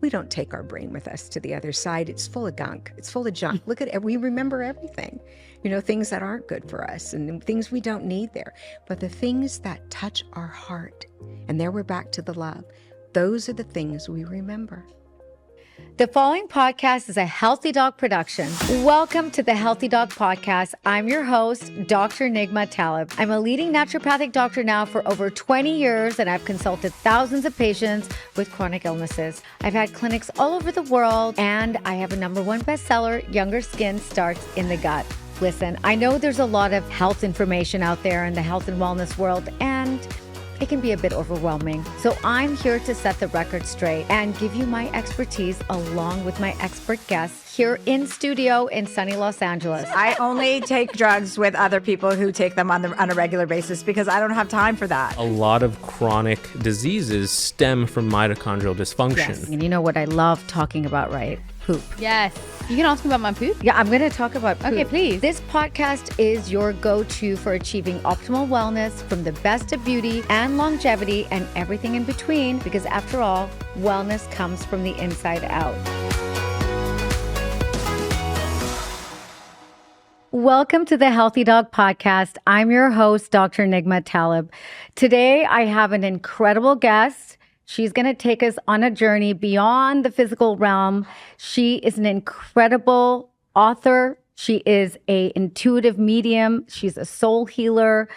We don't take our brain with us to the other side. It's full of gunk. It's full of junk. Look at it. We remember everything, things that aren't good for us and things we don't need there. But the things that touch our heart, and there we're back to the love, those are the things we remember. The following podcast is a Healthydoc production. Welcome to the Healthydoc Podcast. I'm your host, Dr. Nigma Talib. I'm a leading naturopathic doctor now for over 20 years, and I've consulted thousands of patients with chronic illnesses. I've had clinics all over the world, and I have a #1 bestseller, Younger Skin Starts in the Gut. Listen, I know there's a lot of health information out there in the health and wellness world, and it can be a bit overwhelming. So I'm here to set the record straight and give you my expertise along with my expert guests here in studio in sunny Los Angeles. I only take drugs with other people who take them on a regular basis because I don't have time for that. A lot of chronic diseases stem from mitochondrial dysfunction. Yes. And you know what I love talking about, right? Poop. Yes. You can ask me about my poop? Yeah, I'm going to talk about poop. Okay, please. This podcast is your go-to for achieving optimal wellness from the best of beauty and longevity and everything in between, because after all, wellness comes from the inside out. Welcome to the Healthydoc Podcast. I'm your host, Dr. Nigma Talib. Today, I have an incredible guest. She's going to take us on a journey beyond the physical realm. She is an incredible author. She is an intuitive medium. She's a soul healer.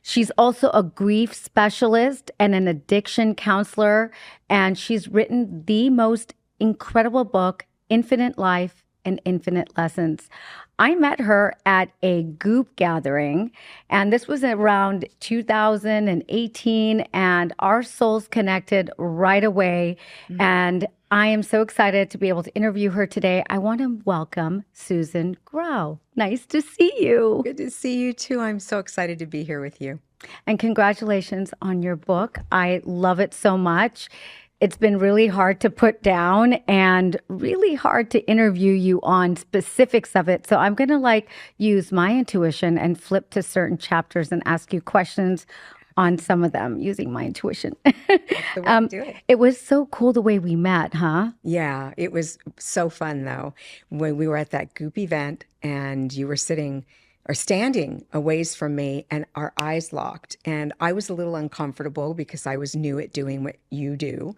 She's also a grief specialist and an addiction counselor. And she's written the most incredible book, Infinite Life and Infinite Lessons. I met her at a Goop gathering, and this was around 2018, and our souls connected right away. Mm-hmm. And I am so excited to be able to interview her today. I want to welcome Susan Grau. Nice to see you. Good to see you too. I'm so excited to be here with you. And congratulations on your book. I love it so much. It's been really hard to put down and really hard to interview you on specifics of it. So I'm going to use my intuition and flip to certain chapters and ask you questions on some of them using my intuition. It was so cool the way we met, huh? Yeah, it was so fun though. When we were at that Goop event and you were standing a ways from me and our eyes locked. And I was a little uncomfortable because I was new at doing what you do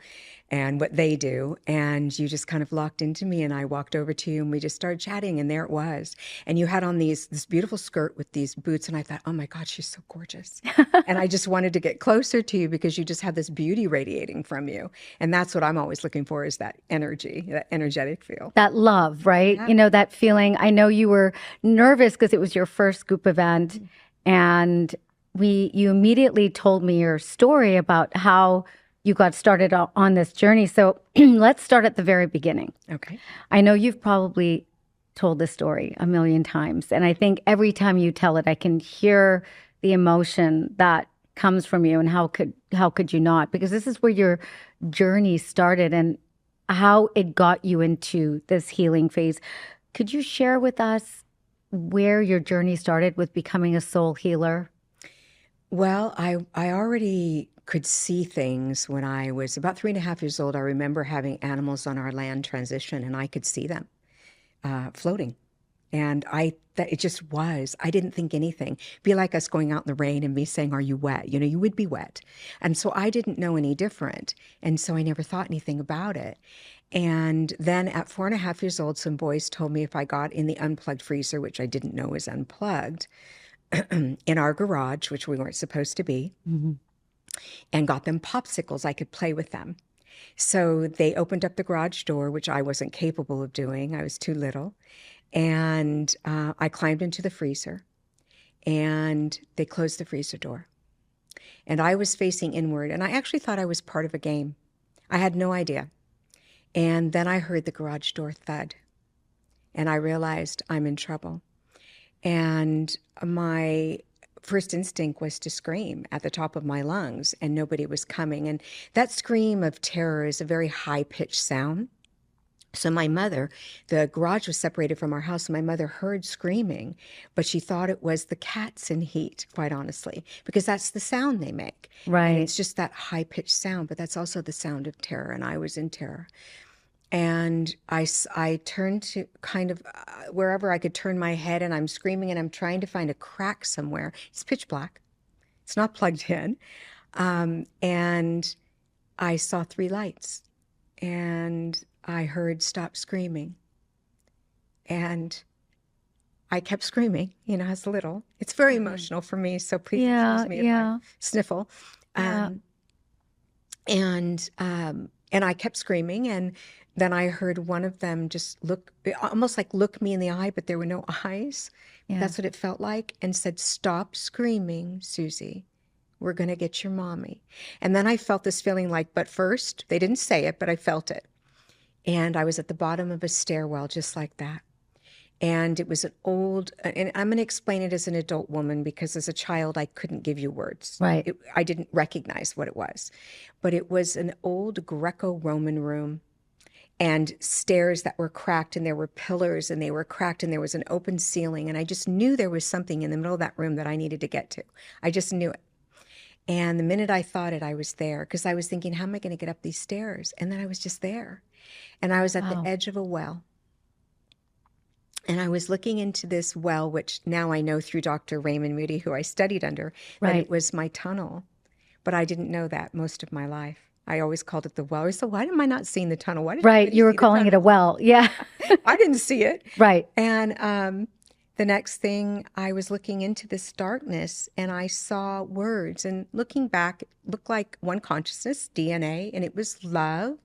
and what they do. And you just kind of locked into me and I walked over to you and we just started chatting and there it was. And you had on this beautiful skirt with these boots. And I thought, oh my God, she's so gorgeous. And I just wanted to get closer to you because you just had this beauty radiating from you. And that's what I'm always looking for, is that energy, that energetic feel. That love, right? Yeah. That feeling. I know you were nervous because it was your first Goop event. And you immediately told me your story about how you got started on this journey. So let's start at the very beginning. Okay. I know you've probably told this story a million times. And I think every time you tell it, I can hear the emotion that comes from you. And how could you not? Because this is where your journey started and how it got you into this healing phase. Could you share with us where your journey started with becoming a soul healer? Well, I already could see things when I was about 3.5 years old. I remember having animals on our land transition and I could see them floating. And it just was. I didn't think anything. Be like us going out in the rain and me saying, are you wet? You would be wet. And so I didn't know any different. And so I never thought anything about it. And then at 4.5 years old, some boys told me if I got in the unplugged freezer, which I didn't know was unplugged, in our garage, which we weren't supposed to be, mm-hmm. and got them popsicles, I could play with them. So they opened up the garage door, which I wasn't capable of doing. I was too little. And I climbed into the freezer and they closed the freezer door. And I was facing inward and I actually thought I was part of a game. I had no idea. And then I heard the garage door thud and I realized I'm in trouble. And my first instinct was to scream at the top of my lungs and nobody was coming. And that scream of terror is a very high-pitched sound. So my mother, the garage was separated from our house, and my mother heard screaming, but she thought it was the cats in heat, quite honestly, because that's the sound they make. Right. And it's just that high-pitched sound, but that's also the sound of terror, and I was in terror. And I turned to kind of wherever I could turn my head, and I'm screaming and I'm trying to find a crack somewhere. It's pitch black. It's not plugged in. And I saw 3 lights, and I heard stop screaming. And I kept screaming, as little. It's very emotional for me, so please excuse me if I sniffle. And I kept screaming, and then I heard one of them just almost like look me in the eye, but there were no eyes. Yeah. That's what it felt like, and said, "Stop screaming, Susie. We're going to get your mommy." And then I felt this feeling like, but first, they didn't say it, but I felt it. And I was at the bottom of a stairwell just like that. And it was an old, and I'm going to explain it as an adult woman because as a child, I couldn't give you words. Right. I didn't recognize what it was. But it was an old Greco-Roman room and stairs that were cracked, and there were pillars and they were cracked, and there was an open ceiling. And I just knew there was something in the middle of that room that I needed to get to. I just knew it. And the minute I thought it, I was there because I was thinking, how am I going to get up these stairs? And then I was just there. And I was at the edge of a well. And I was looking into this well, which now I know through Dr. Raymond Moody, who I studied under, that it was my tunnel. But I didn't know that most of my life. I always called it the well. I said, why am I not seeing the tunnel? Why did You were calling it a well. Yeah. I didn't see it. Right. And the next thing, I was looking into this darkness, and I saw words. And looking back, it looked like one consciousness, DNA, and it was love,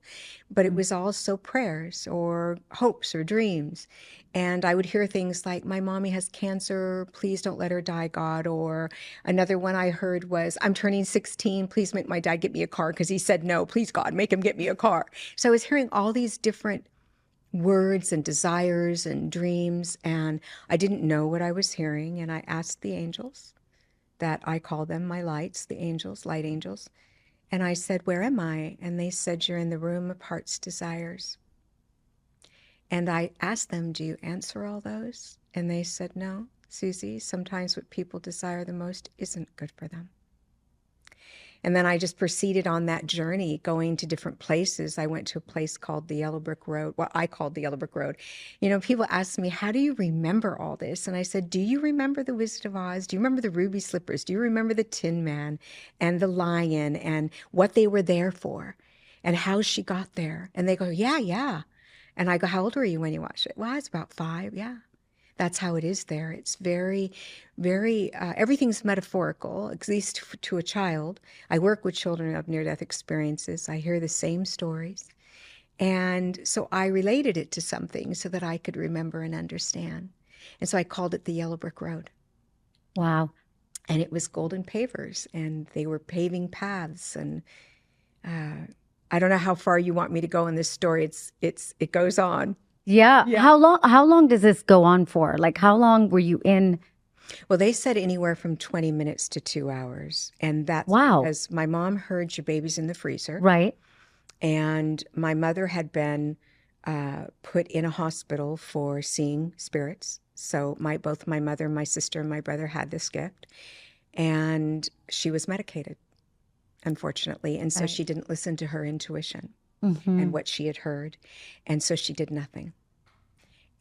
but it was also prayers or hopes or dreams. And I would hear things like, "My mommy has cancer. Please don't let her die, God." Or another one I heard was, "I'm turning 16. Please make my dad get me a car because he said no. Please, God, make him get me a car." So I was hearing all these different words and desires and dreams, and I didn't know what I was hearing. And I asked the angels, that I call them my lights, the angels, light angels. And I said, "Where am I?" And they said, "You're in the room of heart's desires." And I asked them, "Do you answer all those?" And they said, "No, Susie, sometimes what people desire the most isn't good for them." And then I just proceeded on that journey, going to different places. I went to a place called the Yellow Brick Road, what I called the Yellow Brick Road. People ask me, "How do you remember all this?" And I said, "Do you remember the Wizard of Oz? Do you remember the ruby slippers? Do you remember the Tin Man and the lion and what they were there for and how she got there?" And they go, "Yeah, yeah." And I go, "How old were you when you watched it?" "Well, I was about 5, yeah." That's how it is there. It's very, very, everything's metaphorical, at least to a child. I work with children who have near-death experiences. I hear the same stories. And so I related it to something so that I could remember and understand. And so I called it the Yellow Brick Road. Wow. And it was golden pavers, and they were paving paths. And I don't know how far you want me to go in this story. It goes on. Yeah. How long does this go on for? Like, how long were you in? Well, they said anywhere from 20 minutes to 2 hours. And that's because my mom heard your baby's in the freezer. Right. And my mother had been put in a hospital for seeing spirits. So both my mother, my sister, and my brother had this gift. And she was medicated, unfortunately. And so she didn't listen to her intuition. And what she had heard. And so she did nothing.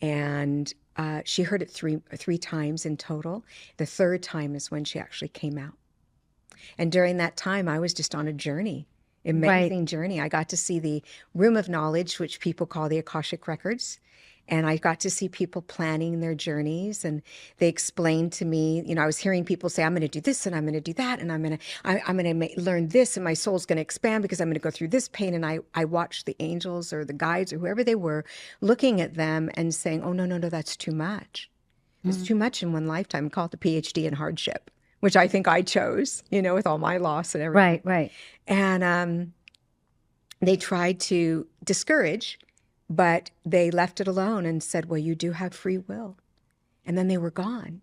And she heard it three times in total. The third time is when she actually came out. And during that time, I was just on a journey, amazing journey. I got to see the room of knowledge, which people call the Akashic Records. And I got to see people planning their journeys, and they explained to me, I was hearing people say, "I'm going to do this and I'm going to do that. And I'm going to learn this, and my soul's going to expand because I'm going to go through this pain." And I watched the angels or the guides or whoever they were looking at them and saying, "Oh, no, that's too much. It's too much in one lifetime." Call it the PhD in hardship, which I think I chose, with all my loss and everything. Right. And they tried to discourage, but they left it alone and said, "Well, you do have free will." And then they were gone.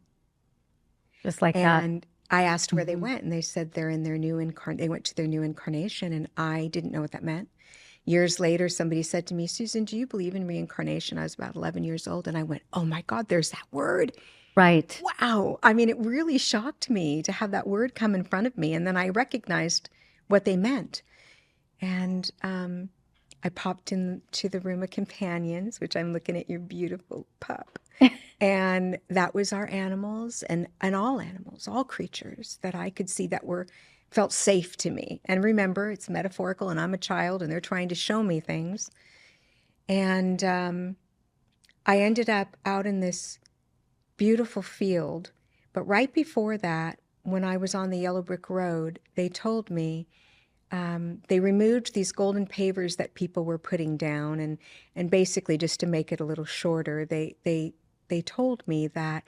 Just like that. And I asked where they went, and they said they went to their new incarnation, and I didn't know what that meant. Years later, somebody said to me, "Susan, do you believe in reincarnation?" I was about 11 years old, and I went, "Oh my God, there's that word." Right. Wow. I mean, it really shocked me to have that word come in front of me, and then I recognized what they meant. And I popped into the room of companions, which I'm looking at your beautiful pup. And that was our animals and all animals, all creatures that I could see that felt safe to me. And remember, it's metaphorical and I'm a child and they're trying to show me things. And I ended up out in this beautiful field. But right before that, when I was on the yellow brick road, they told me, they removed these golden pavers that people were putting down, and basically, just to make it a little shorter, they told me that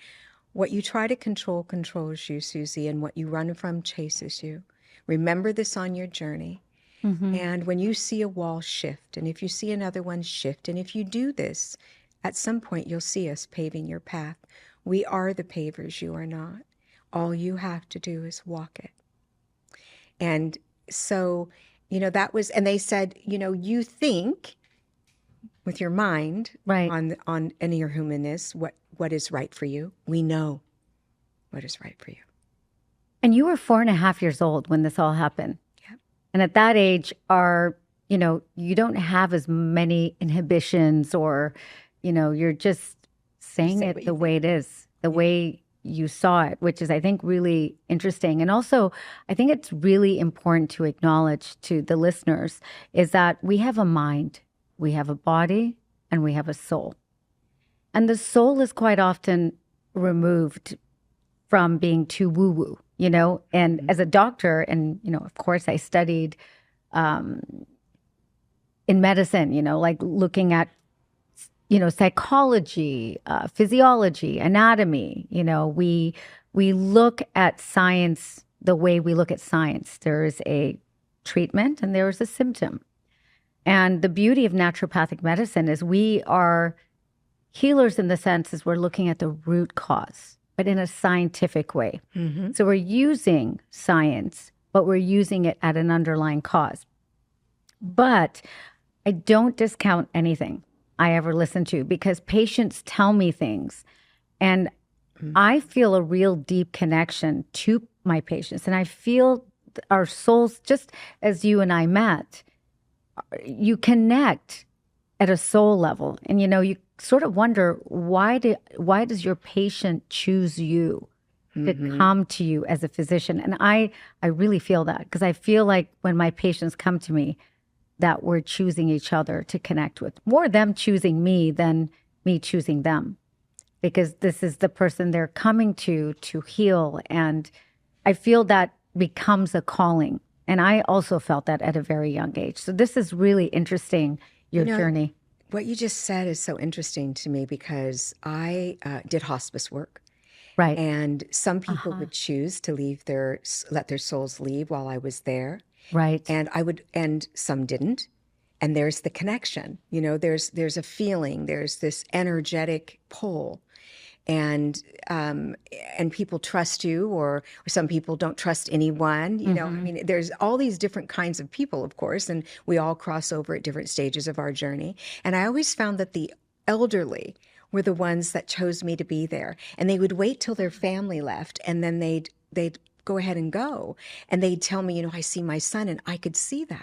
what you try to control controls you, Susie, and what you run from chases you. Remember this on your journey. Mm-hmm. And when you see a wall, shift, and if you see another one, shift. And if you do this, at some point you'll see us paving your path. We are the pavers, you are not. All you have to do is walk it. And so, that was, and they said, you think with your mind Right. on any your humanness, what is right for you. We know what is right for you. And you were 4.5 years old when this all happened. Yep. And at that age you don't have as many inhibitions or, you're just saying Say it what the you way it is, the way you saw it, which is, I think, really interesting. And also, I think it's really important to acknowledge to the listeners is that we have a mind, we have a body, and we have a soul. And the soul is quite often removed from being too woo-woo, And as a doctor, and, of course, I studied in medicine, like looking at psychology, physiology, anatomy. We look at science the way we look at science. There is a treatment and there is a symptom. And the beauty of naturopathic medicine is we are healers in the sense as we're looking at the root cause, but in a scientific way. Mm-hmm. So we're using science, but we're using it at an underlying cause. But I don't discount anything I ever listen to because patients tell me things and I feel a real deep connection to my patients. And I feel our souls, just as you and I met, you connect at a soul level. And, you sort of wonder, why does your patient choose you to come to you as a physician? And I really feel that because I feel like when my patients come to me, that we're choosing each other to connect with. More them choosing me than me choosing them. Because this is the person they're coming to heal. And I feel that becomes a calling. And I also felt that at a very young age. So this is really interesting, your journey. What you just said is so interesting to me because I did hospice work. Right. And some people would choose to let their souls leave while I was there. Right. And some didn't. And there's the connection, there's a feeling, there's this energetic pull, and people trust you, or some people don't trust anyone. I mean, there's all these different kinds of people, of course, and we all cross over at different stages of our journey. And I always found that the elderly were the ones that chose me to be there, and they would wait till their family left, and then they'd go ahead and go. And they'd tell me, I see my son, and I could see that.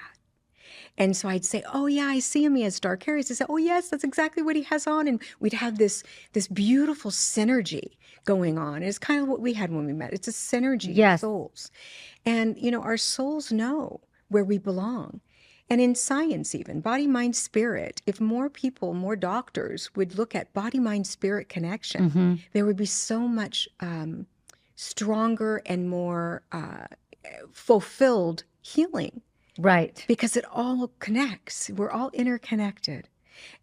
And so I'd say, oh yeah, I see him. He has dark hair. He'd say, oh yes, that's exactly what he has on. And we'd have this beautiful synergy going on. And it's kind of what we had when we met. It's a synergy of souls. And, our souls know where we belong. And in science even, body, mind, spirit, if more people, more doctors would look at body, mind, spirit connection, there would be so much stronger and more fulfilled healing. Right. Because it all connects. We're all interconnected.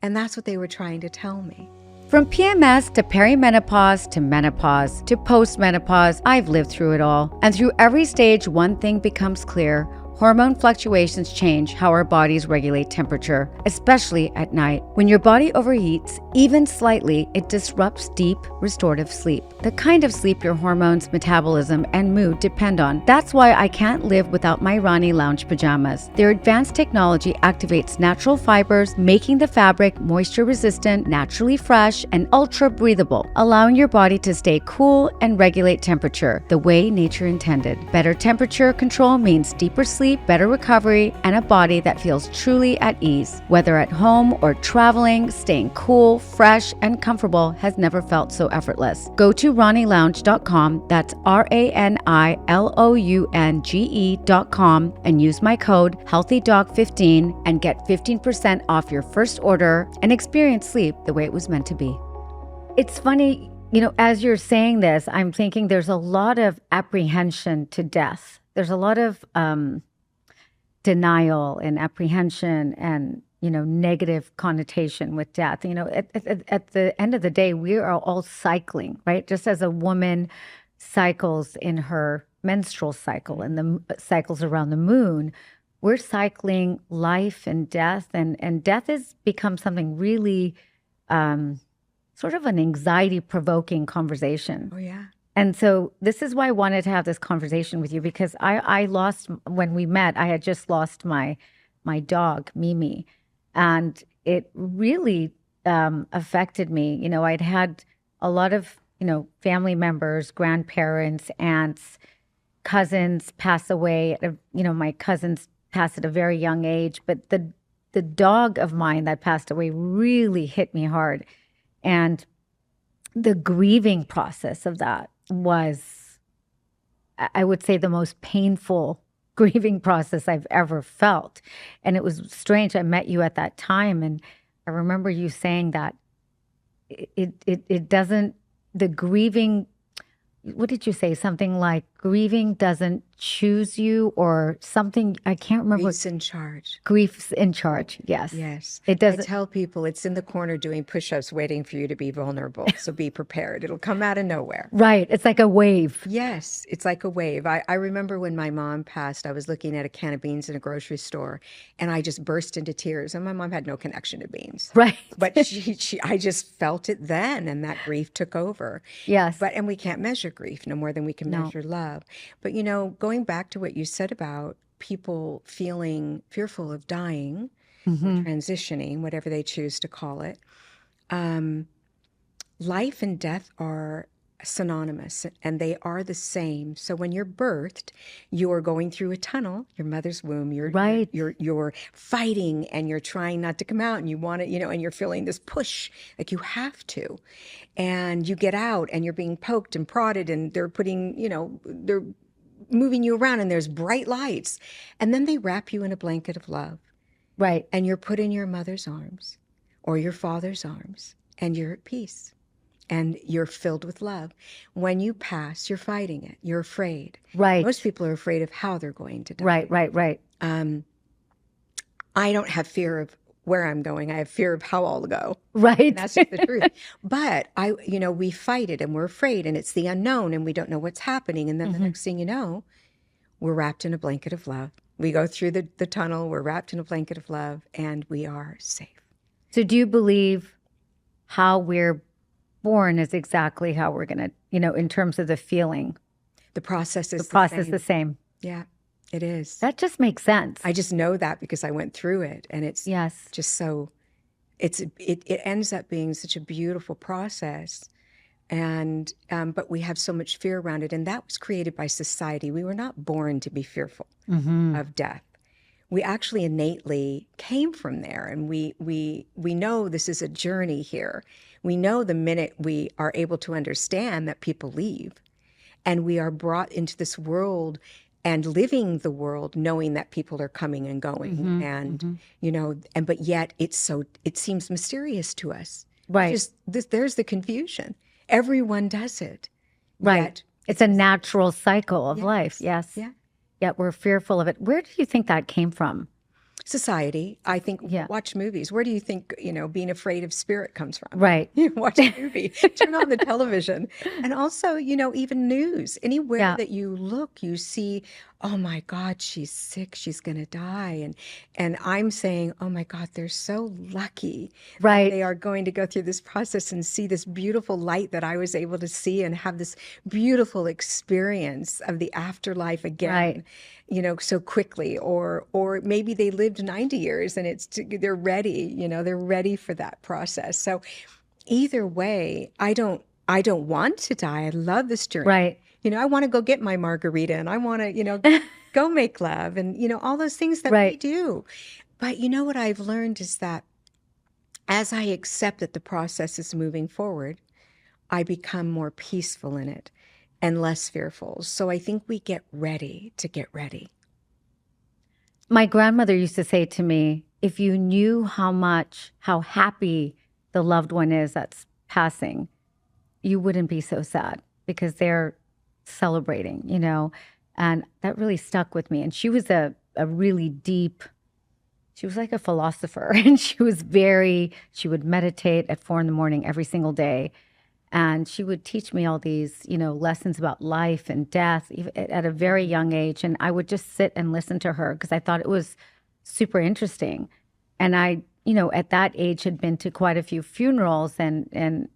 And that's what they were trying to tell me. From PMS to perimenopause to menopause to postmenopause, I've lived through it all. And through every stage, one thing becomes clear. Hormone fluctuations change how our bodies regulate temperature, especially at night. When your body overheats, even slightly, it disrupts deep, restorative sleep. The kind of sleep your hormones, metabolism, and mood depend on. That's why I can't live without my Rani Lounge pajamas. Their advanced technology activates natural fibers, making the fabric moisture-resistant, naturally fresh, and ultra-breathable, allowing your body to stay cool and regulate temperature the way nature intended. Better temperature control means deeper sleep sleep, better recovery, and a body that feels truly at ease. Whether at home or traveling, staying cool, fresh, and comfortable has never felt so effortless. Go to RaniLounge.com, that's RaniLounge.com, and use my code HealthyDoc15 and get 15% off your first order and experience sleep the way it was meant to be. It's funny, as you're saying this, I'm thinking there's a lot of apprehension to death. There's a lot of denial and apprehension and, negative connotation with death. At the end of the day, we are all cycling, right? Just as a woman cycles in her menstrual cycle and the cycles around the moon, we're cycling life and death. And death has become something really sort of an anxiety-provoking conversation. Oh, yeah. And so this is why I wanted to have this conversation with you, because I lost, when we met, I had just lost my dog, Mimi. And it really affected me. I'd had a lot of, family members, grandparents, aunts, cousins pass away. My cousins passed at a very young age. But the dog of mine that passed away really hit me hard. And the grieving process of that was, I would say, the most painful grieving process I've ever felt. And it was strange. I met you at that time, and I remember you saying that it doesn't, the grieving, what did you say? Something like grieving doesn't choose you, or something. I can't remember. Grief's in charge. Grief's in charge. Yes. Yes. It doesn't. I tell people it's in the corner doing push-ups waiting for you to be vulnerable. So be prepared. It'll come out of nowhere. Right. It's like a wave. Yes. It's like a wave. I remember when my mom passed, I was looking at a can of beans in a grocery store and I just burst into tears. And my mom had no connection to beans. Right. But I just felt it then, and that grief took over. Yes. And we can't measure grief no more than we can measure love. But, going back to what you said about people feeling fearful of dying, or transitioning, whatever they choose to call it, life and death are synonymous, and they are the same. So when you're birthed, you are going through a tunnel, your mother's womb. You're right. You're fighting, and you're trying not to come out, and you want to, and you're feeling this push, like you have to, and you get out, and you're being poked and prodded, and they're putting, they're moving you around, and there's bright lights, and then they wrap you in a blanket of love. Right. And you're put in your mother's arms or your father's arms, and you're at peace, and you're filled with love. When you pass, you're fighting it. You're afraid. Right. Most people are afraid of how they're going to die. Right. I don't have fear of where I'm going. I have fear of how I'll go. Right. And that's just the truth. But we fight it, and we're afraid, and it's the unknown, and we don't know what's happening. And then the next thing you know, we're wrapped in a blanket of love. We go through the tunnel, we're wrapped in a blanket of love, and we are safe. So do you believe how we're born is exactly how we're going to, in terms of the feeling? The process is the same. Yeah, it is. That just makes sense. I just know that because I went through it, and it's yes. just so, it ends up being such a beautiful process. And but we have so much fear around it, and that was created by society. We were not born to be fearful of death. We actually innately came from there, and we know this is a journey here. We know the minute we are able to understand that people leave, and we are brought into this world and living the world knowing that people are coming and going, and but yet it seems mysterious to us. Right. There's the confusion. Everyone does it. Right. It's a natural cycle of life. Yes. Yeah. Yet we're fearful of it. Where do you think that came from? Society. I think, watch movies. Where do you think, being afraid of spirit comes from? Right. You watch a movie, turn on the television. And also, even news. Anywhere that you look, you see, oh my God, she's sick, she's going to die. And I'm saying, oh my God, they're so lucky. Right. They are going to go through this process and see this beautiful light that I was able to see, and have this beautiful experience of the afterlife again, so quickly. Or maybe they lived 90 years and they're ready, they're ready for that process. So either way, I don't want to die. I love this journey. Right. I want to go get my margarita and I want to, go make love and, all those things that we Right. do. But what I've learned is that as I accept that the process is moving forward, I become more peaceful in it and less fearful. So I think we get ready to get ready. My grandmother used to say to me, if you knew how happy the loved one is that's passing, you wouldn't be so sad because they're celebrating, and that really stuck with me. And she was a really deep, she was like a philosopher, and she would meditate at 4 a.m. every single day. And she would teach me all these, lessons about life and death at a very young age. And I would just sit and listen to her because I thought it was super interesting. And I, at that age had been to quite a few funerals and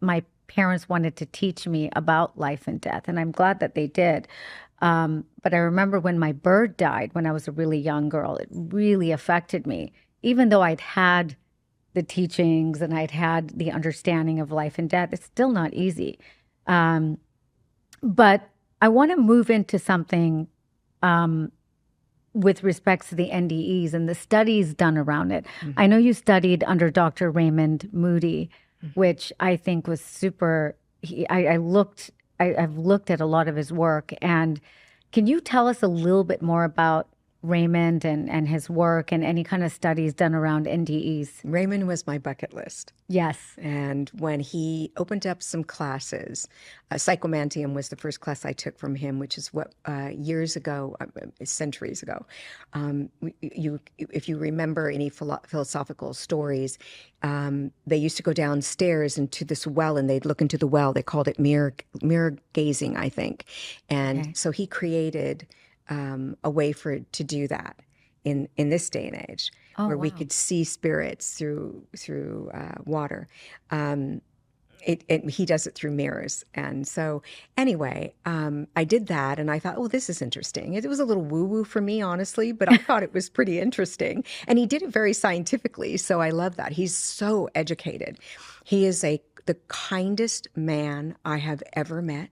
my parents wanted to teach me about life and death. And I'm glad that they did. But I remember when my bird died when I was a really young girl, it really affected me, even though I'd had the teachings and I'd had the understanding of life and death. It's still not easy. But I want to move into something with respects to the NDEs and the studies done around it. I know you studied under Dr. Raymond Moody, which I think was super. I've looked at a lot of his work. And can you tell us a little bit more about Raymond and his work and any kind of studies done around NDEs? Raymond was my bucket list. Yes. And when he opened up some classes, Psychomantium was the first class I took from him, which is what years ago, centuries ago. If you remember any philosophical stories, they used to go downstairs into this well and they'd look into the well. They called it mirror gazing, I think. And so he created a way to do that in this day and age, where we could see spirits through water. He does it through mirrors. And so anyway, I did that and I thought, oh, this is interesting. It was a little woo-woo for me, honestly, but I thought it was pretty interesting. And he did it very scientifically. So I love that. He's so educated. He is the kindest man I have ever met.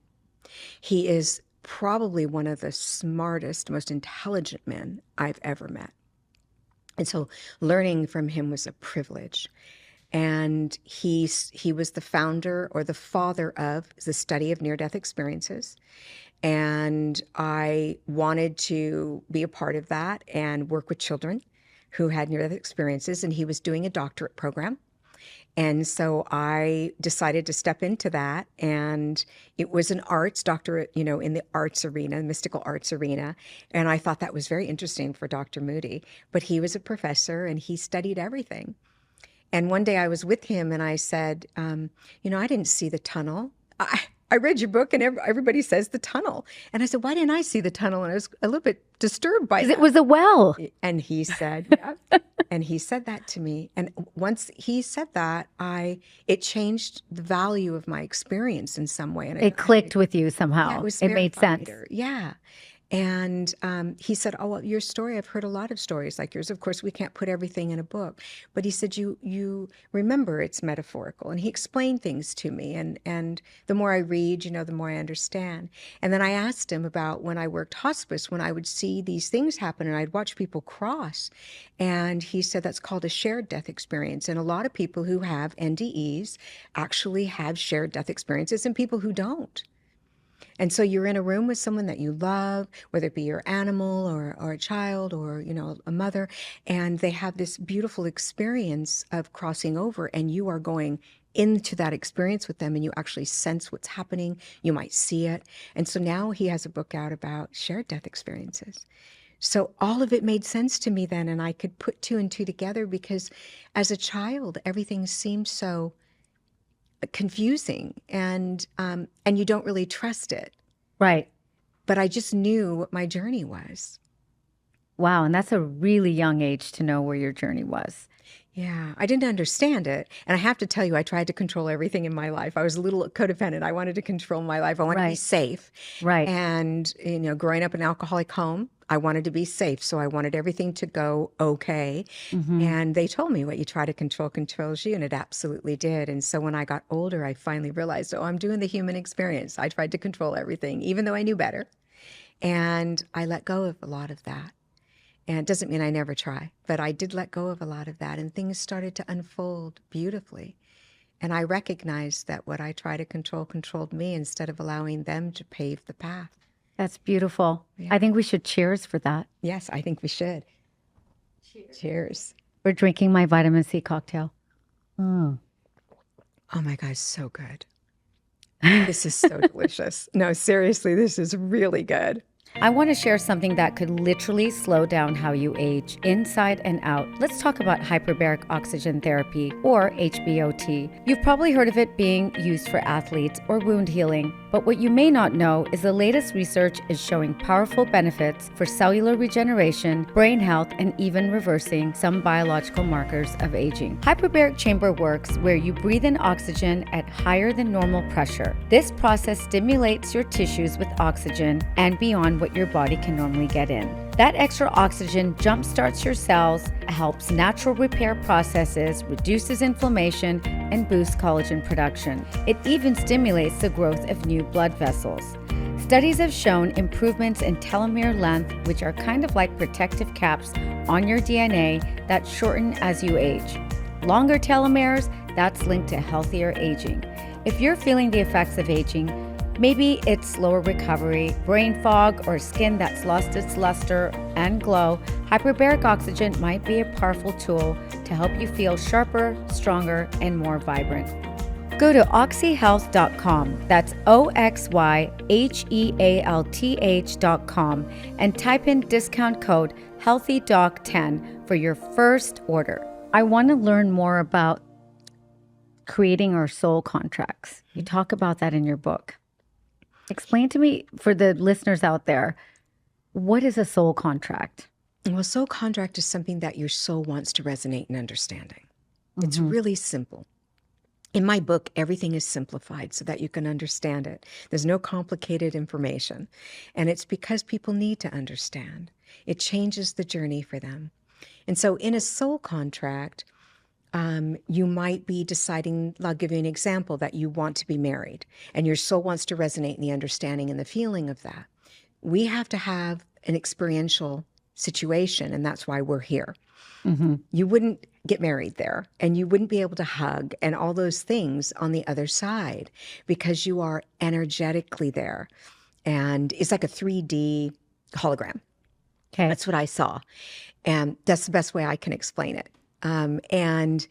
He is probably one of the smartest, most intelligent men I've ever met. And so learning from him was a privilege. And he was the founder or the father of the study of near-death experiences. And I wanted to be a part of that and work with children who had near-death experiences. And he was doing a doctorate program. And so I decided to step into that. And it was an arts doctorate, in the arts arena, mystical arts arena. And I thought that was very interesting for Dr. Moody. But he was a professor and he studied everything. And one day I was with him and I said, I didn't see the tunnel. I read your book and everybody says the tunnel. And I said, why didn't I see the tunnel? And I was a little bit disturbed by that. It was a well. And he said, yeah. And he said that to me. And once he said that, it changed the value of my experience in some way. And it clicked with you somehow. Yeah, it made sense. Later. Yeah. And he said, oh, well, your story, I've heard a lot of stories like yours. Of course, we can't put everything in a book. But he said, you remember it's metaphorical. And he explained things to me. And the more I read, the more I understand. And then I asked him about when I worked hospice, when I would see these things happen and I'd watch people cross. And he said that's called a shared death experience. And a lot of people who have NDEs actually have shared death experiences and people who don't. And so you're in a room with someone that you love, whether it be your animal or a child or, a mother, and they have this beautiful experience of crossing over and you are going into that experience with them and you actually sense what's happening. You might see it. And so now he has a book out about shared death experiences. So all of it made sense to me then, and I could put two and two together because as a child, everything seemed so confusing and you don't really trust it. Right. But I just knew what my journey was. Wow. And that's a really young age to know where your journey was. Yeah. I didn't understand it. And I have to tell you, I tried to control everything in my life. I was a little codependent. I wanted to control my life. I wanted to be safe. Right. And, growing up in an alcoholic home, I wanted to be safe. So I wanted everything to go okay. And they told me what you try to control controls you. And it absolutely did. And so when I got older, I finally realized, oh, I'm doing the human experience. I tried to control everything, even though I knew better. And I let go of a lot of that. And it doesn't mean I never try, but I did let go of a lot of that. And things started to unfold beautifully. And I recognized that what I try to control controlled me instead of allowing them to pave the path. That's beautiful. Yeah. I think we should cheers for that. Yes, I think we should. Cheers. We're drinking my vitamin C cocktail. Oh my God, so good. This is so delicious. No, seriously, this is really good. I want to share something that could literally slow down how you age, inside and out. Let's talk about hyperbaric oxygen therapy, or HBOT. You've probably heard of it being used for athletes or wound healing, but what you may not know is the latest research is showing powerful benefits for cellular regeneration, brain health, and even reversing some biological markers of aging. Hyperbaric chamber works where you breathe in oxygen at higher than normal pressure. This process stimulates your tissues with oxygen and beyond what your body can normally get in. That extra oxygen jumpstarts your cells, helps natural repair processes, reduces inflammation, and boosts collagen production. It even stimulates the growth of new blood vessels. Studies have shown improvements in telomere length, which are kind of like protective caps on your DNA that shorten as you age. Longer telomeres, that's linked to healthier aging. If you're feeling the effects of aging, maybe it's slower recovery, brain fog, or skin that's lost its luster and glow, hyperbaric oxygen might be a powerful tool to help you feel sharper, stronger, and more vibrant. Go to oxyhealth.com, that's OXYHEALTH.com, and type in discount code HealthyDoc10 for your first order. I want to learn more about creating our soul contracts. You talk about that in your book. Explain to me, for the listeners out there, what is a soul contract? Well, soul contract is something that your soul wants to resonate in understanding. It's really simple. In my book, everything is simplified so that you can understand it. There's no complicated information. And it's because people need to understand. It changes the journey for them. And so in a soul contract, you might be deciding, I'll give you an example, that you want to be married and your soul wants to resonate in the understanding and the feeling of that. We have to have an experiential situation, and that's why we're here. You wouldn't get married there, and you wouldn't be able to hug and all those things on the other side because you are energetically there. And it's like a 3D hologram. Okay. That's what I saw. And that's the best way I can explain it. And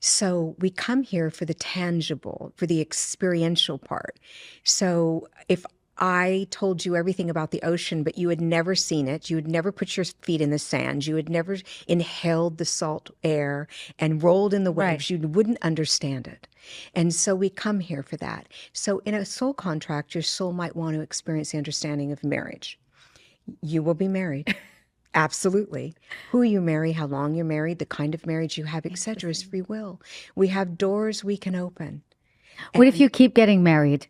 so we come here for the tangible, for the experiential part. So if I told you everything about the ocean, but you had never seen it, you had never put your feet in the sand, you had never inhaled the salt air and rolled in the waves, you wouldn't understand it. And so we come here for that. So in a soul contract, your soul might want to experience the understanding of marriage. You will be married. Absolutely. Who you marry, how long you're married, the kind of marriage you have, etc. is free will. We have doors we can open. What if you keep getting married?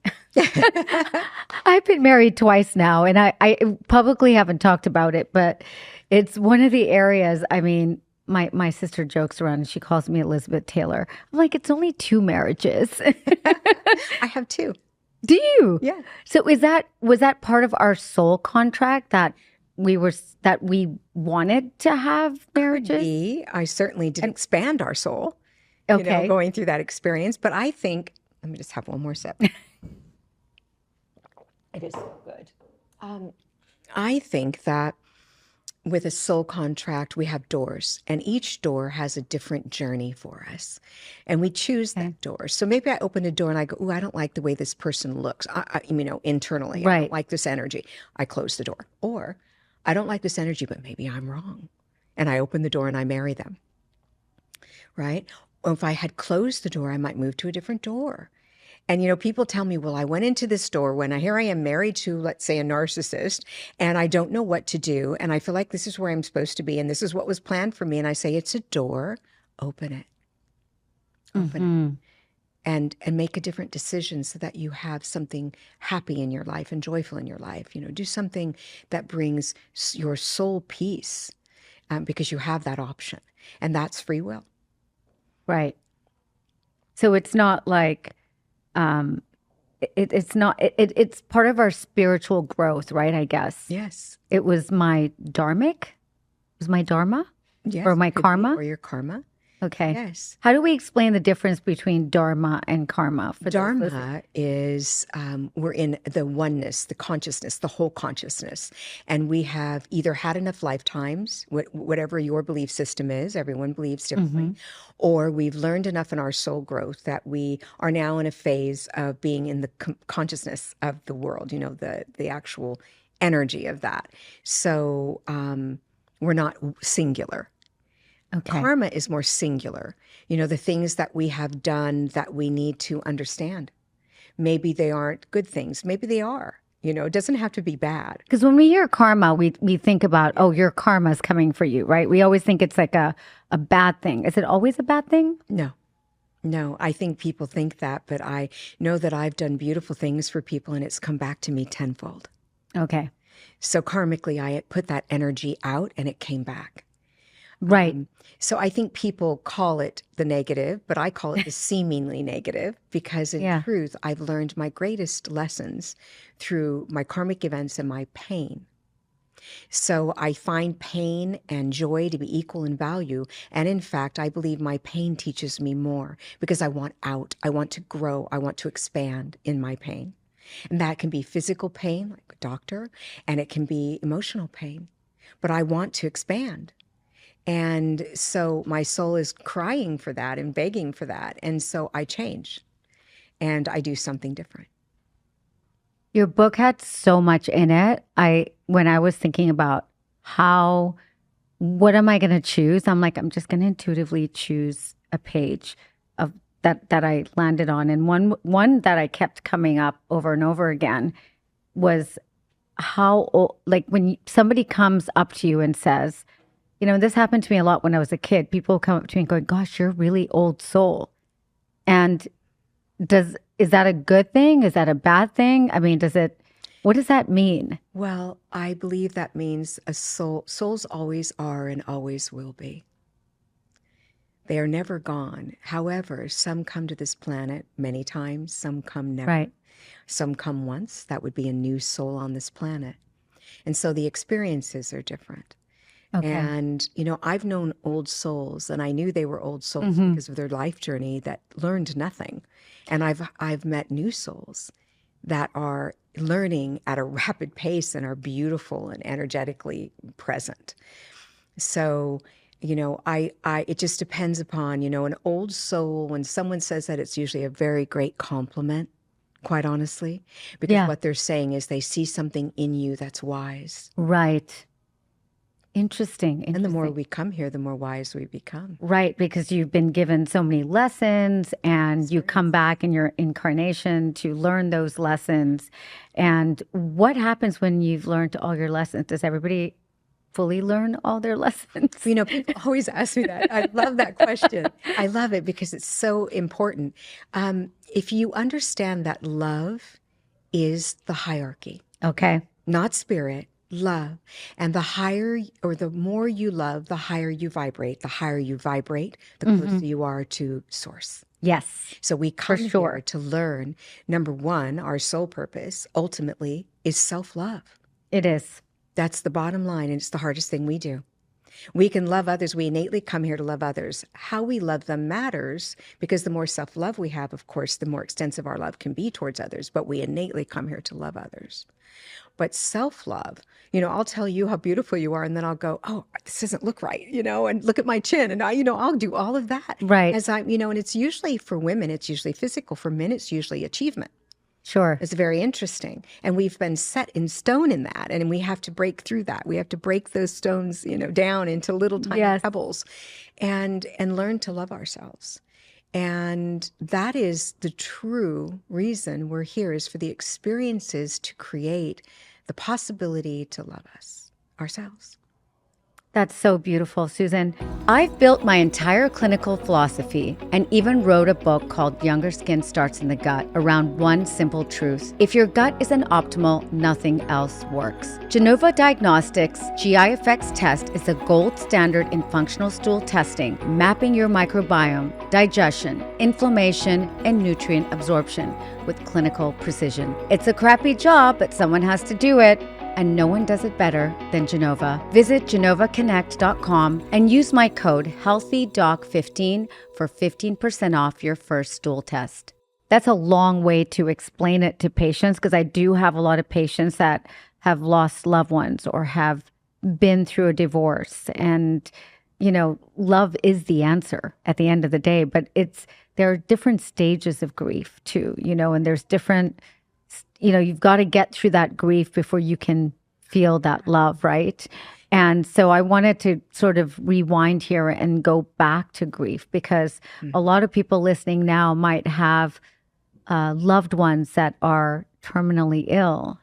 I've been married twice now, and I publicly haven't talked about it, but it's one of the areas, I mean, my sister jokes around and she calls me Elizabeth Taylor. I'm like, it's only 2 marriages. I have 2. Do you? Yeah. So was that part of our soul contract that we wanted to have marriages? I certainly did expand our soul, Okay. going through that experience. But I think, let me just have one more sip. It is so good. I think that with a soul contract, we have doors, and each door has a different journey for us. And we choose that door. So maybe I open a door and I go, I don't like the way this person looks, internally. I don't like this energy. I close the door. Or I don't like this energy, but maybe I'm wrong. And I open the door and I marry them. Right? Or if I had closed the door, I might move to a different door. And, people tell me, well, I went into this door when here I am married to, let's say, a narcissist, and I don't know what to do. And I feel like this is where I'm supposed to be. And this is what was planned for me. And I say, it's a door. Open it. Open it. and make a different decision so that you have something happy in your life and joyful in your life. Do something that brings your soul peace, because you have that option, and that's free will. Right. So it's not like it's not it's part of our spiritual growth, right? I guess. Yes. It was my dharmic. Was my dharma? Yes. Or my Could be, karma? or your karma. Okay. Yes. How do we explain the difference between dharma and karma? For those listening? Dharma is, we're in the oneness, the consciousness, the whole consciousness. And we have either had enough lifetimes, whatever your belief system is, everyone believes differently, or we've learned enough in our soul growth that we are now in a phase of being in the consciousness of the world, the actual energy of that. So we're not singular. Okay. Karma is more singular. The things that we have done that we need to understand. Maybe they aren't good things. Maybe they are. It doesn't have to be bad. Because when we hear karma, we think about, oh, your karma's coming for you, right? We always think it's like a bad thing. Is it always a bad thing? No, I think people think that, but I know that I've done beautiful things for people and it's come back to me tenfold. Okay. So karmically, I put that energy out and it came back. Right. So I think people call it the negative, but I call it the seemingly negative, because in truth, I've learned my greatest lessons through my karmic events and my pain. So I find pain and joy to be equal in value. And in fact, I believe my pain teaches me more because I want out. I want to grow. I want to expand in my pain. And that can be physical pain, like a doctor, and it can be emotional pain. But I want to expand. And so my soul is crying for that and begging for that. And so I change and I do something different. Your book had so much in it. When I was thinking about what am I going to choose? I'm like, I'm just going to intuitively choose a page of that I landed on. And one that I kept coming up over and over again was like when somebody comes up to you and says, this happened to me a lot when I was a kid. People come up to me and go, gosh, you're a really old soul. And is that a good thing? Is that a bad thing? I mean, what does that mean? Well, I believe that means souls always are and always will be. They are never gone. However, some come to this planet many times, some come never. Right. Some come once. That would be a new soul on this planet. And so the experiences are different. Okay. And, I've known old souls, and I knew they were old souls because of their life journey that learned nothing. And I've met new souls that are learning at a rapid pace and are beautiful and energetically present. So, it just depends upon, an old soul, when someone says that, it's usually a very great compliment, quite honestly, because what they're saying is they see something in you that's wise. Right. Interesting. And the more we come here, the more wise we become. Right, because you've been given so many lessons and you come back in your incarnation to learn those lessons. And what happens when you've learned all your lessons? Does everybody fully learn all their lessons? People always ask me that. I love that question. I love it because it's so important. If you understand that love is the hierarchy. Okay. Not spirit. Love. And the higher or the more you love, the higher you vibrate. The higher you vibrate, the closer you are to source. Yes. So we come here to learn, number one, our soul purpose ultimately is self-love. It is. That's the bottom line, and it's the hardest thing we do. We can love others. We innately come here to love others. How we love them matters, because the more self-love we have, of course, the more extensive our love can be towards others. But we innately come here to love others. But self-love, I'll tell you how beautiful you are, and then I'll go, oh, this doesn't look right, and look at my chin, and I'll do all of that. Right. And it's usually for women, it's usually physical. For men, it's usually achievement. Sure. It's very interesting. And we've been set in stone in that, and we have to break through that. We have to break those stones, down into little tiny pebbles and learn to love ourselves. And that is the true reason we're here, is for the experiences to create the possibility to love ourselves. That's so beautiful, Susan. I've built my entire clinical philosophy and even wrote a book called Younger Skin Starts in the Gut around one simple truth. If your gut isn't optimal, nothing else works. Genova Diagnostics GI Effects Test is the gold standard in functional stool testing, mapping your microbiome, digestion, inflammation, and nutrient absorption with clinical precision. It's a crappy job, but someone has to do it. And no one does it better than Genova. Visit genovaconnect.com and use my code HEALTHYDOC15 for 15% off your first stool test. That's a long way to explain it to patients, because I do have a lot of patients that have lost loved ones or have been through a divorce. And, love is the answer at the end of the day. But there are different stages of grief too, and there's different... you've got to get through that grief before you can feel that love, right? And so I wanted to sort of rewind here and go back to grief, because a lot of people listening now might have loved ones that are terminally ill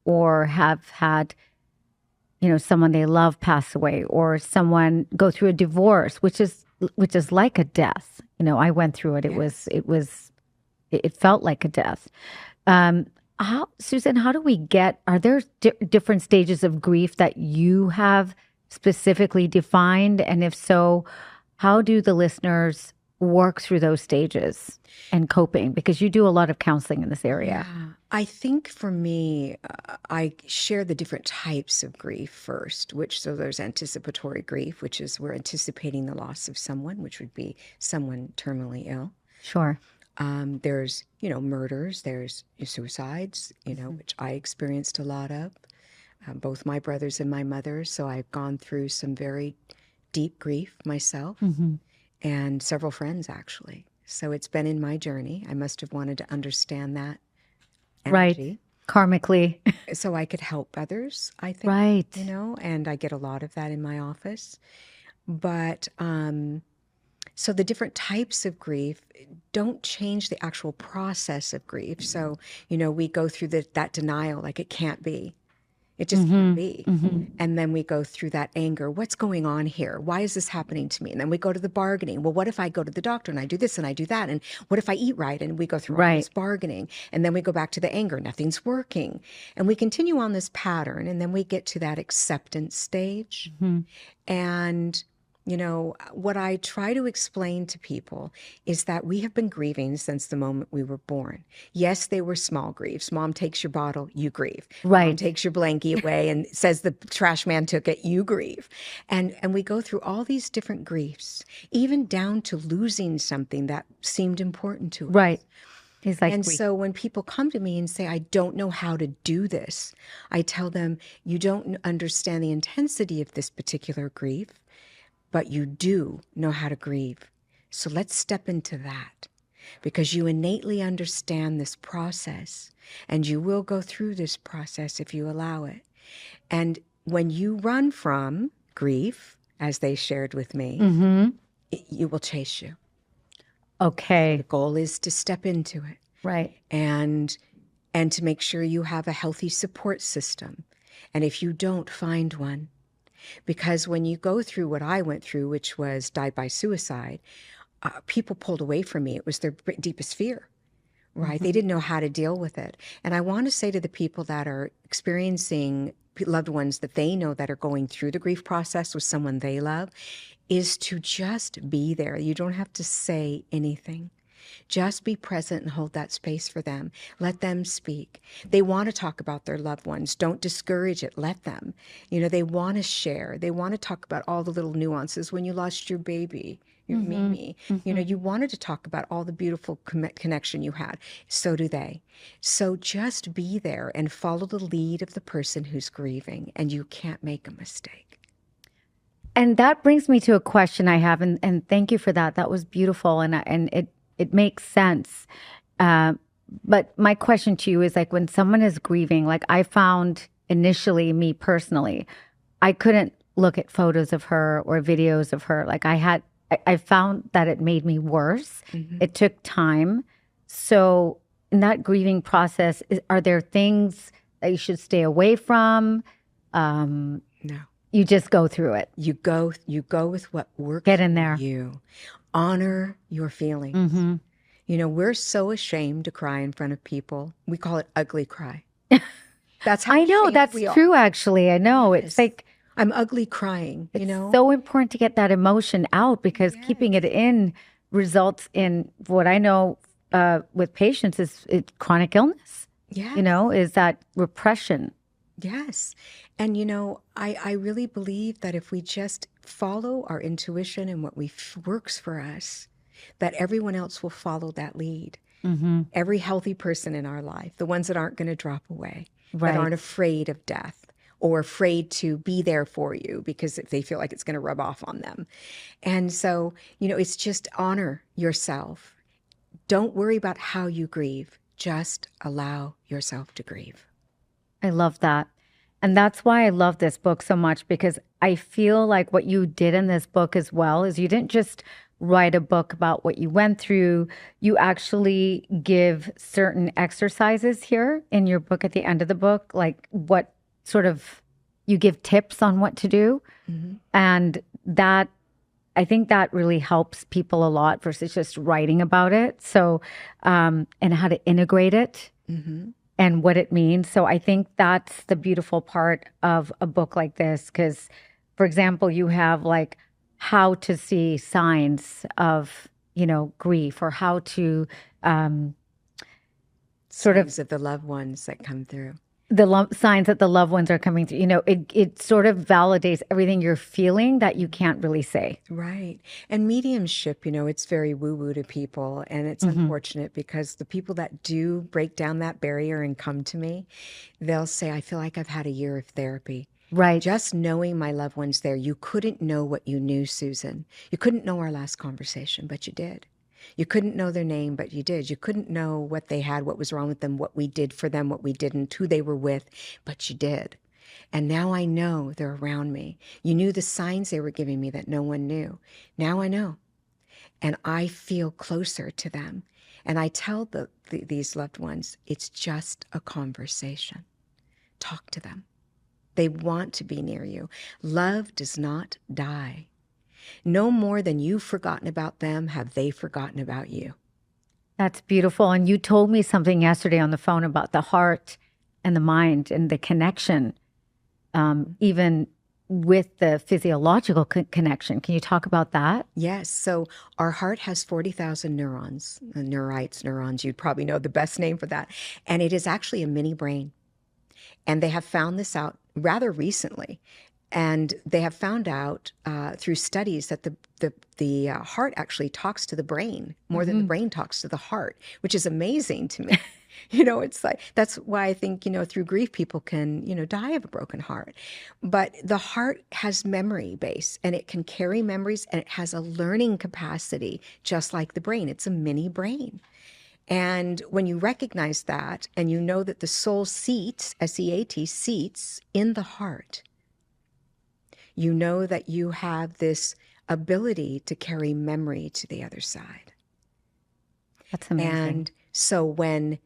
or have had, someone they love pass away, or someone go through a divorce, which is like a death. I went through it. Yes. It felt like a death. Susan, how do we are there different stages of grief that you have specifically defined? And if so, how do the listeners work through those stages and coping? Because you do a lot of counseling in this area. Yeah. I think for me, I share the different types of grief first, so there's anticipatory grief, which is we're anticipating the loss of someone, which would be someone terminally ill. Sure. There's, murders, there's suicides, which I experienced a lot of, both my brothers and my mother. So I've gone through some very deep grief myself, and several friends, actually. So it's been in my journey. I must have wanted to understand that energy. Right. Karmically. So I could help others, I think. Right. And I get a lot of that in my office. But so the different types of grief don't change the actual process of grief. So, we go through that denial, like it can't be. It just can't be. And then we go through that anger. What's going on here? Why is this happening to me? And then we go to the bargaining. Well, what if I go to the doctor and I do this and I do that? And what if I eat right? And we go through all this bargaining. And then we go back to the anger. Nothing's working. And we continue on this pattern. And then we get to that acceptance stage. And what I try to explain to people is that we have been grieving since the moment we were born. Yes, they were small griefs. Mom takes your bottle, you grieve. Right. Mom takes your blankie away and says the trash man took it, you grieve. And we go through all these different griefs, even down to losing something that seemed important to us. Right. So when people come to me and say, I don't know how to do this, I tell them, you don't understand the intensity of this particular grief, but you do know how to grieve. So let's step into that, because you innately understand this process, and you will go through this process if you allow it. And when you run from grief, as they shared with me, it will chase you. Okay. The goal is to step into it. Right. And to make sure you have a healthy support system. And if you don't, find one. Because when you go through what I went through, which was died by suicide, people pulled away from me. It was their deepest fear, right? They didn't know how to deal with it. And I want to say to the people that are experiencing loved ones that they know that are going through the grief process with someone they love, is to just be there. You don't have to say anything. Just be present and hold that space for them. Let them speak. They want to talk about their loved ones. Don't discourage it. Let them. They want to share. They want to talk about all the little nuances when you lost your baby, your Mimi. You wanted to talk about all the beautiful connection you had. So do they. So just be there and follow the lead of the person who's grieving, and you can't make a mistake. And that brings me to a question I have, and thank you for that. That was beautiful, and it makes sense. But my question to you is, like, when someone is grieving, like I found initially, me personally, I couldn't look at photos of her or videos of her. Like I found that it made me worse. It took time. So in that grieving process, are there things that you should stay away from? No. You just go through it. You go with what works. Get in there. For you. Honor your feelings. Mm-hmm. You know, we're so ashamed to cry in front of people. We call it ugly cry. That's how I know ashamed that's we are. true. Actually, I know Yes. it's like I'm ugly crying. You know, so important to get that emotion out because keeping it in results in what I know with patients is chronic illness. yes. You know, is that repression. Yes. And, you know, I really believe that if we just follow our intuition and what works for us, that everyone else will follow that lead. Mm-hmm. Every healthy person in our life, the ones that aren't going to drop away, Right. that aren't afraid of death or afraid to be there for you because if they feel like it's going to rub off on them. And so, you know, it's just honor yourself. Don't worry about how you grieve. Just allow yourself to grieve. I love that. And that's why I love this book so much because I feel like what you did in this book as well is you didn't just write a book about what you went through. You actually give certain exercises here in your book at the end of the book, like what sort of you give tips on what to do. Mm-hmm. And that I think that really helps people a lot versus just writing about it. So, and how to integrate it. Mm-hmm. And what it means. So I think that's the beautiful part of a book like this. Because, for example, you have like how to see signs of, you know, grief or how to sort of Signs of the loved ones that come through. the signs that the loved ones are coming through. You know, it sort of validates everything you're feeling that you can't really say. Right. And mediumship, you know, it's very woo-woo to people. And it's unfortunate because the people that do break down that barrier and come to me, they'll say, I feel like I've had a year of therapy. Right. Just knowing my loved ones there, you couldn't know what you knew, Susan. You couldn't know our last conversation, but you did. You couldn't know their name, but you did. You couldn't know what they had, what was wrong with them, what we did for them, what we didn't, who they were with, but you did. And now I know they're around me. You knew the signs they were giving me that no one knew. Now I know. And I feel closer to them. And I tell these loved ones, it's just a conversation. Talk to them. They want to be near you. Love does not die. No more than you've forgotten about them have they forgotten about you. That's beautiful. And you told me something yesterday on the phone about the heart and the mind and the connection, even with the physiological connection. Can you talk about that? Yes. So our heart has 40,000 neurons, neurons. You'd probably know the best name for that. And it is actually a mini brain. And they have found this out rather recently. And they have found out through studies that the heart actually talks to the brain more than the brain talks to the heart, which is amazing to me. You know, it's like, that's why I think, you know, through grief, people can, you know, die of a broken heart. But the heart has memory base and it can carry memories and it has a learning capacity, just like the brain. It's a mini brain. And when you recognize that and you know that the soul seats, S-E-A-T, seats in the heart, you know that you have this ability to carry memory to the other side. That's amazing. And so when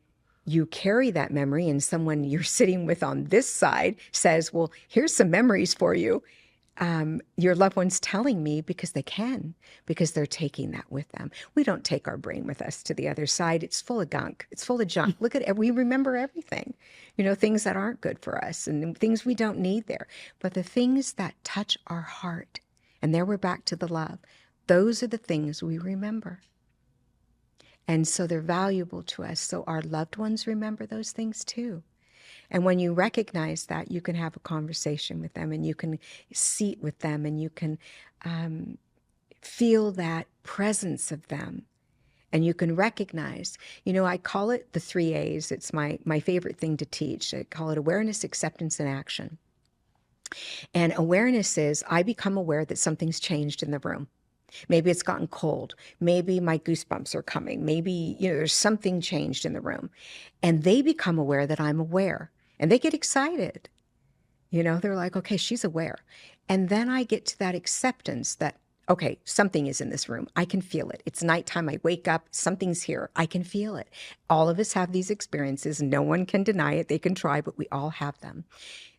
you carry that memory and someone you're sitting with on this side says, well, here's some memories for you. Your loved one's telling me because they can, because they're taking that with them. We don't take our brain with us to the other side. It's full of gunk. It's full of junk. Look at it. We remember everything, you know, things that aren't good for us and things we don't need there. But the things that touch our heart, and there we're back to the love, those are the things we remember. And so they're valuable to us. So our loved ones remember those things too. And when you recognize that, you can have a conversation with them and you can seat with them and you can feel that presence of them. And you can recognize, you know, I call it the 3 A's. It's my favorite thing to teach. I call it awareness, acceptance, and action. And awareness is I become aware that something's changed in the room. Maybe it's gotten cold. Maybe my goosebumps are coming. Maybe, you know, there's something changed in the room. And they become aware that I'm aware. And they get excited. You know, they're like, okay, she's aware. And then I get to that acceptance that, okay, something is in this room. I can feel it. It's nighttime. I wake up. Something's here. I can feel it. All of us have these experiences. No one can deny it. They can try, but we all have them.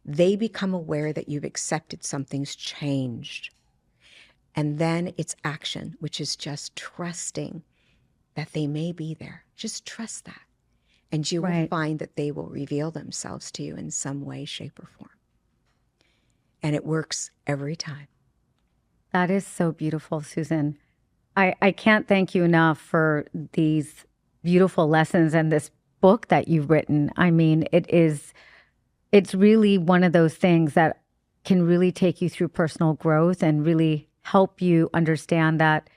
They become aware that you've accepted something's changed. And then it's action, which is just trusting that they may be there. Just trust that. And you will find that they will reveal themselves to you in some way, shape, or form. And it works every time. That is so beautiful, Susan. I can't thank you enough for these beautiful lessons and this book that you've written. I mean, it's really one of those things that can really take you through personal growth and really help you understand that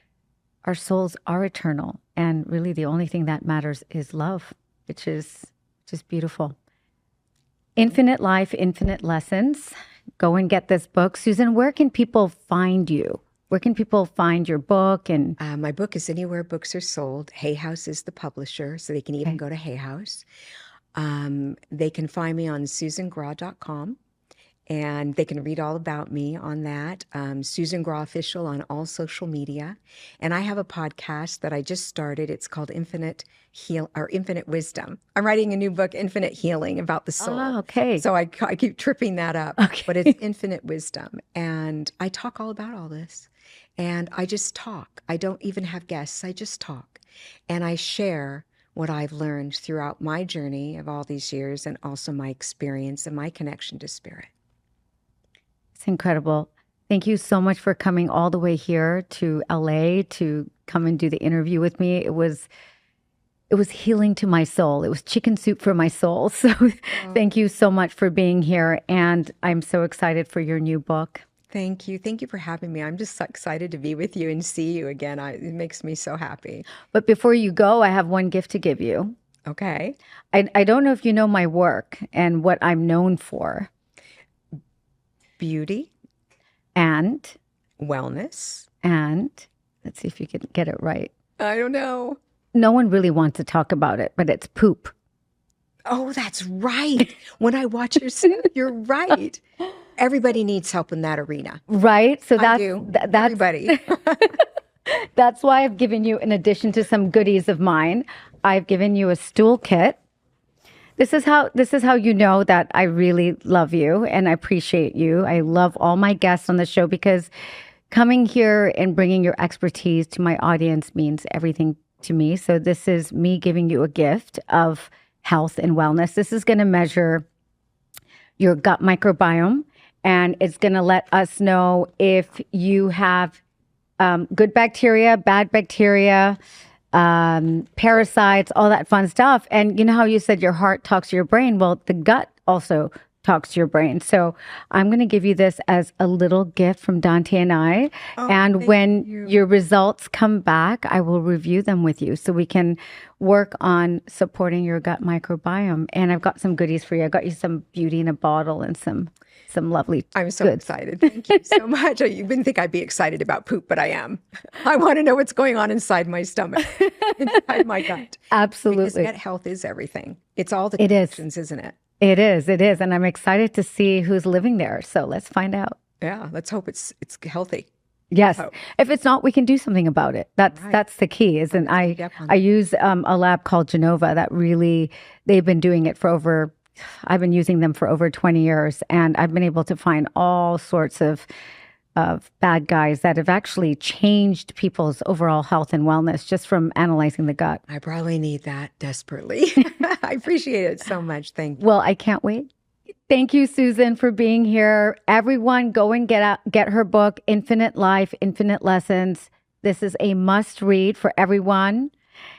our souls are eternal. And really the only thing that matters is love, which is just beautiful. Infinite Life, Infinite Lessons. Go and get this book. Susan, where can people find you? Where can people find your book? And my book is anywhere books are sold. Hay House is the publisher, so they can even go to Hay House. They can find me on susangrau.com, and they can read all about me on that. Susan Grau Official on all social media. And I have a podcast that I just started. It's called Infinite Wisdom. I'm writing a new book, Infinite Healing, about the soul. Oh, okay. So I keep tripping that up. Okay. But it's Infinite Wisdom. And I talk all about all this. And I just talk. I don't even have guests. I just talk. And I share what I've learned throughout my journey of all these years, and also my experience and my connection to spirit. It's incredible. Thank you so much for coming all the way here to LA to come and do the interview with me. It was healing to my soul. It was chicken soup for my soul. So thank you so much for being here. And I'm so excited for your new book. Thank you. Thank you for having me. I'm just so excited to be with you and see you again. It makes me so happy. But before you go, I have one gift to give you. Okay. I don't know if you know my work and what I'm known for. Beauty. And? Wellness. And? Let's see if you can get it right. I don't know. No one really wants to talk about it, but it's poop. Oh, that's right. When I watch your stuff, you're right. Everybody needs help in that arena. Right? So that's everybody. That's why I've given you, in addition to some goodies of mine, I've given you a stool kit. This is how you know that I really love you and I appreciate you. I love all my guests on the show because coming here and bringing your expertise to my audience means everything to me. So this is me giving you a gift of health and wellness. This is going to measure your gut microbiome, and it's going to let us know if you have good bacteria, bad bacteria, parasites, all that fun stuff. And you know how you said your heart talks to your brain? Well, the gut also talks to your brain. So I'm going to give you this as a little gift from Dante and I. And when your results come back, I will review them with you so we can work on supporting your gut microbiome. And I've got some goodies for you. I got you some beauty in a bottle and some lovely I'm so excited. Thank you so much. You wouldn't think I'd be excited about poop, but I am. I want to know what's going on inside my stomach, inside my gut. Absolutely. Because gut health is everything. It's all the connections, isn't it? It is. And I'm excited to see who's living there. So let's find out. Yeah, let's hope it's healthy. Yes. If it's not, we can do something about it. That's the key. I use a lab called Genova that really, they've been doing it for I've been using them for over 20 years, and I've been able to find all sorts of bad guys that have actually changed people's overall health and wellness just from analyzing the gut. I probably need that desperately. I appreciate it so much. Thank you. Well, I can't wait. Thank you, Susan, for being here. Everyone, go and get her book, Infinite Life, Infinite Lessons. This is a must read for everyone.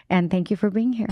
And thank you for being here.